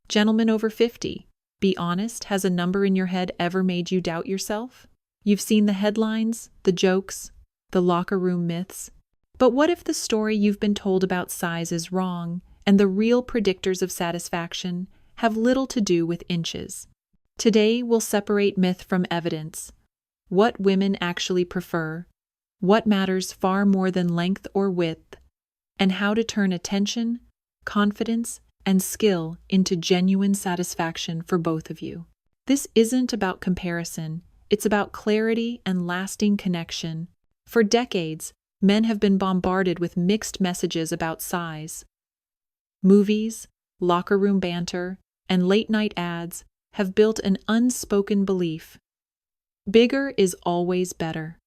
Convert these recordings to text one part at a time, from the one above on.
Gentlemen over 50, be honest, has a number in your head ever made you doubt yourself? You've seen the headlines, the jokes, the locker room myths. But what if the story you've been told about size is wrong, and the real predictors of satisfaction have little to do with inches? Today, we'll separate myth from evidence. What women actually prefer, what matters far more than length or width, and how to turn attention, confidence, and skill into genuine satisfaction for both of you. This isn't about comparison, it's about clarity and lasting connection. For decades, men have been bombarded with mixed messages about size. Movies, locker room banter, and late-night ads have built an unspoken belief. Bigger is always better.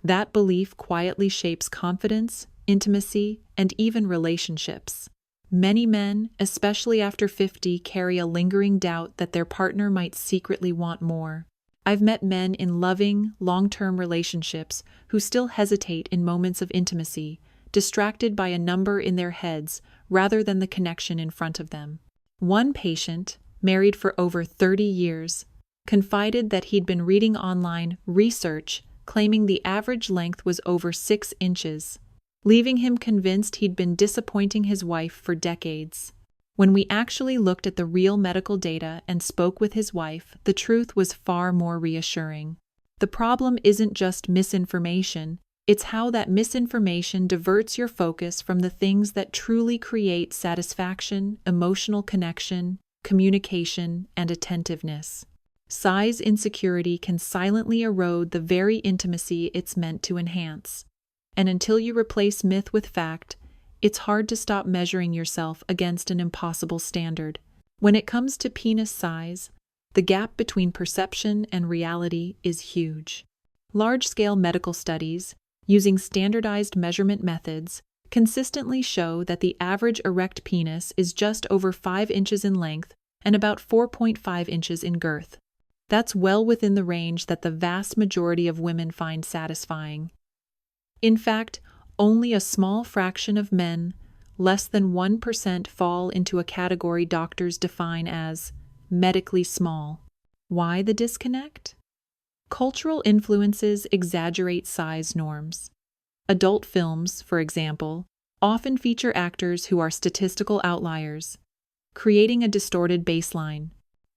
That belief quietly shapes confidence, intimacy, and even relationships. Many men, especially after 50, carry a lingering doubt that their partner might secretly want more. I've met men in loving, long-term relationships who still hesitate in moments of intimacy, distracted by a number in their heads rather than the connection in front of them. One patient, married for over 30 years, confided that he'd been reading online research claiming the average length was over 6 inches, leaving him convinced he'd been disappointing his wife for decades. When we actually looked at the real medical data and spoke with his wife, the truth was far more reassuring. The problem isn't just misinformation, it's how that misinformation diverts your focus from the things that truly create satisfaction, emotional connection, communication, and attentiveness. Size insecurity can silently erode the very intimacy it's meant to enhance. And until you replace myth with fact, it's hard to stop measuring yourself against an impossible standard. When it comes to penis size, the gap between perception and reality is huge. Large-scale medical studies, using standardized measurement methods, consistently show that the average erect penis is just over 5 inches in length and about 4.5 inches in girth. That's well within the range that the vast majority of women find satisfying. In fact, only a small fraction of men, less than 1%, fall into a category doctors define as medically small. Why the disconnect? Cultural influences exaggerate size norms. Adult films, for example, often feature actors who are statistical outliers, creating a distorted baseline.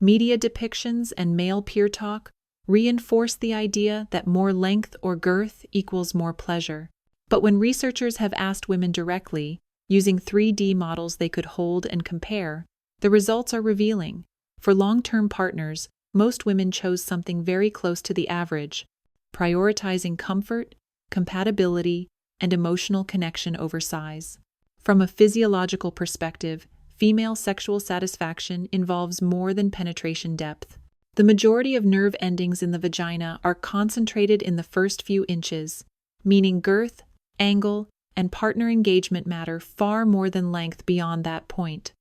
Media depictions and male peer talk reinforce the idea that more length or girth equals more pleasure. But when researchers have asked women directly, using 3D models they could hold and compare, the results are revealing. For long-term partners, most women chose something very close to the average, prioritizing comfort, compatibility, and emotional connection over size. From a physiological perspective, female sexual satisfaction involves more than penetration depth. The majority of nerve endings in the vagina are concentrated in the first few inches, meaning girth, angle, and partner engagement matter far more than length beyond that point.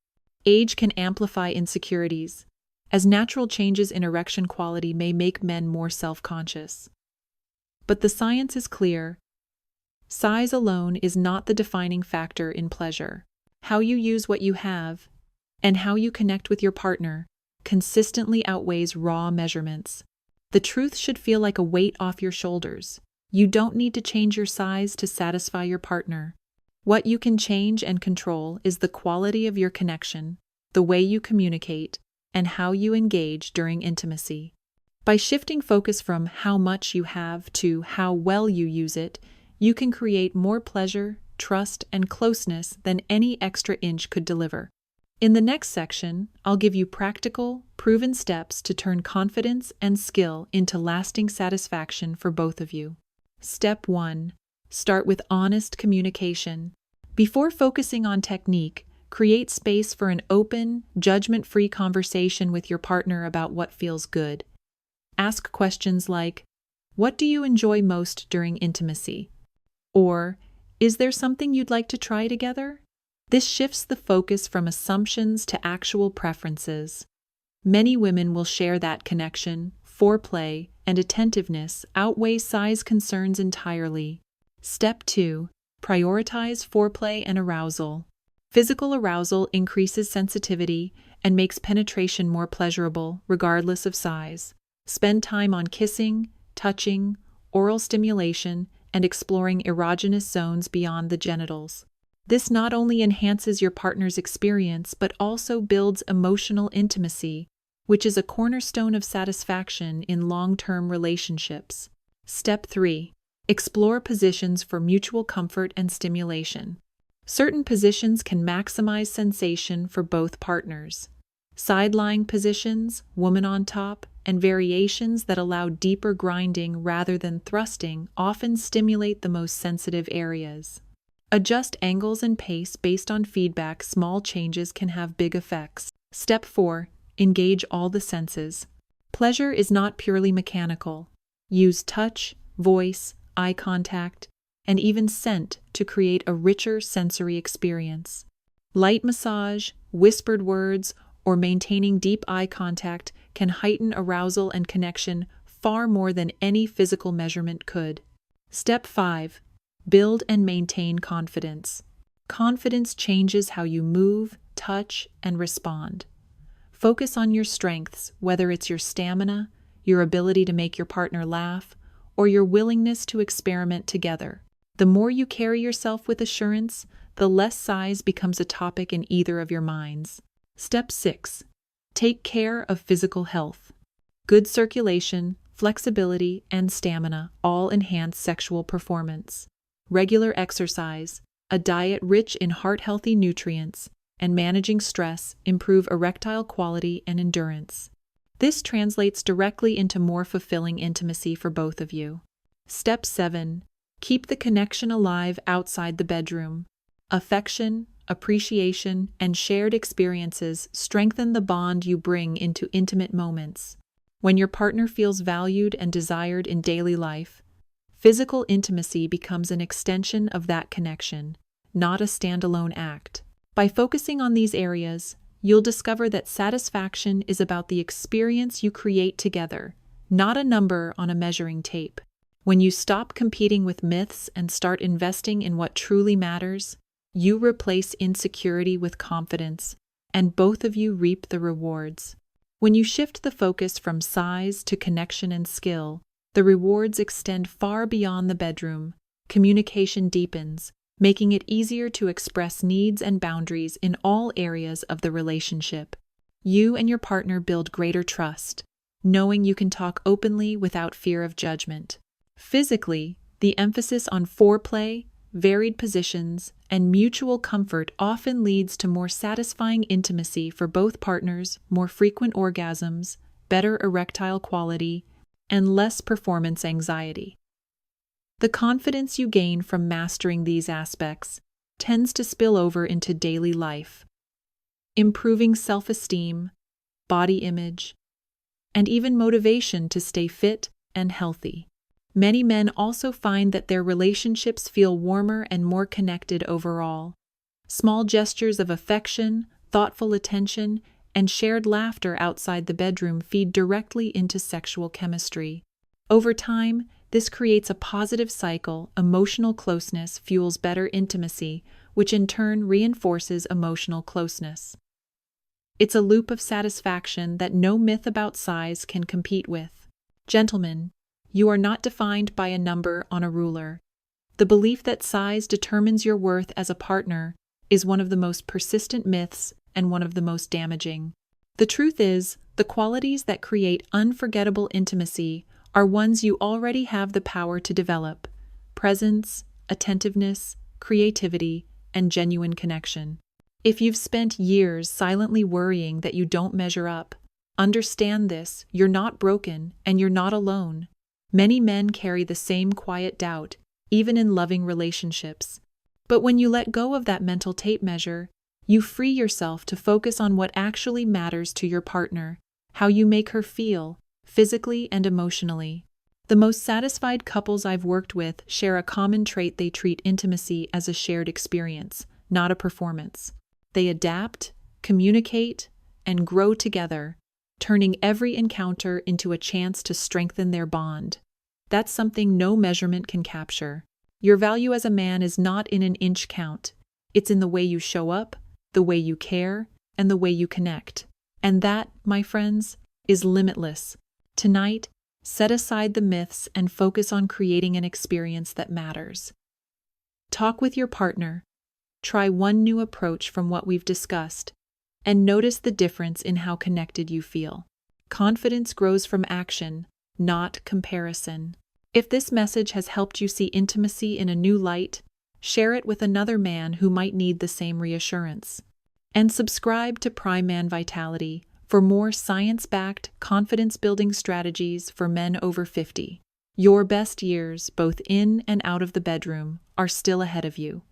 Age can amplify insecurities, as natural changes in erection quality may make men more self-conscious. But the science is clear. Size alone is not the defining factor in pleasure. How you use what you have, and how you connect with your partner, consistently outweighs raw measurements. The truth should feel like a weight off your shoulders. You don't need to change your size to satisfy your partner. What you can change and control is the quality of your connection, the way you communicate, and how you engage during intimacy. By shifting focus from how much you have to how well you use it, you can create more pleasure, trust, and closeness than any extra inch could deliver. In the next section, I'll give you practical, proven steps to turn confidence and skill into lasting satisfaction for both of you. Step 1. Start with honest communication. Before focusing on technique, create space for an open, judgment-free conversation with your partner about what feels good. Ask questions like, "What do you enjoy most during intimacy?" Or, "Is there something you'd like to try together?" This shifts the focus from assumptions to actual preferences. Many women will share that connection, foreplay, and attentiveness outweigh size concerns entirely. Step 2. Prioritize foreplay and arousal. Physical arousal increases sensitivity, and makes penetration more pleasurable, regardless of size. Spend time on kissing, touching, oral stimulation, and exploring erogenous zones beyond the genitals. This not only enhances your partner's experience, but also builds emotional intimacy, which is a cornerstone of satisfaction in long-term relationships. Step 3. Explore positions for mutual comfort and stimulation. Certain positions can maximize sensation for both partners. Side-lying positions, woman on top, and variations that allow deeper grinding rather than thrusting often stimulate the most sensitive areas. Adjust angles and pace based on feedback. Small changes can have big effects. Step 4. Engage all the senses. Pleasure is not purely mechanical. Use touch, voice, eye contact, and even scent to create a richer sensory experience. Light massage, whispered words, or maintaining deep eye contact can heighten arousal and connection far more than any physical measurement could. Step 5. Build and maintain confidence. Confidence changes how you move, touch, and respond. Focus on your strengths, whether it's your stamina, your ability to make your partner laugh, or your willingness to experiment together. The more you carry yourself with assurance, the less size becomes a topic in either of your minds. Step 6. Take care of physical health. Good circulation, flexibility, and stamina all enhance sexual performance. Regular exercise, a diet rich in heart-healthy nutrients, and managing stress improve erectile quality and endurance. This translates directly into more fulfilling intimacy for both of you. Step 7. Keep the connection alive outside the bedroom. Affection, appreciation, and shared experiences strengthen the bond you bring into intimate moments. When your partner feels valued and desired in daily life, physical intimacy becomes an extension of that connection, not a standalone act. By focusing on these areas, you'll discover that satisfaction is about the experience you create together, not a number on a measuring tape. When you stop competing with myths and start investing in what truly matters, you replace insecurity with confidence, and both of you reap the rewards. When you shift the focus from size to connection and skill, the rewards extend far beyond the bedroom. Communication deepens, making it easier to express needs and boundaries in all areas of the relationship. You and your partner build greater trust, knowing you can talk openly without fear of judgment. Physically, the emphasis on foreplay, varied positions, and mutual comfort often leads to more satisfying intimacy for both partners, more frequent orgasms, better erectile quality, and less performance anxiety. The confidence you gain from mastering these aspects tends to spill over into daily life, improving self-esteem, body image, and even motivation to stay fit and healthy. Many men also find that their relationships feel warmer and more connected overall. Small gestures of affection, thoughtful attention, and shared laughter outside the bedroom feed directly into sexual chemistry. Over time, this creates a positive cycle. Emotional closeness fuels better intimacy, which in turn reinforces emotional closeness. It's a loop of satisfaction that no myth about size can compete with. Gentlemen, you are not defined by a number on a ruler. The belief that size determines your worth as a partner is one of the most persistent myths and one of the most damaging. The truth is, the qualities that create unforgettable intimacy are ones you already have the power to develop: presence, attentiveness, creativity, and genuine connection. If you've spent years silently worrying that you don't measure up, understand this: you're not broken and you're not alone. Many men carry the same quiet doubt, even in loving relationships. But when you let go of that mental tape measure, you free yourself to focus on what actually matters to your partner, how you make her feel, physically and emotionally. The most satisfied couples I've worked with share a common trait: they treat intimacy as a shared experience, not a performance. They adapt, communicate, and grow together, turning every encounter into a chance to strengthen their bond. That's something no measurement can capture. Your value as a man is not in an inch count. It's in the way you show up, the way you care, and the way you connect. And that, my friends, is limitless. Tonight, set aside the myths and focus on creating an experience that matters. Talk with your partner, try one new approach from what we've discussed, and notice the difference in how connected you feel. Confidence grows from action, not comparison. If this message has helped you see intimacy in a new light, share it with another man who might need the same reassurance. And subscribe to Prime Man Vitality for more science-backed, confidence-building strategies for men over 50. Your best years, both in and out of the bedroom, are still ahead of you.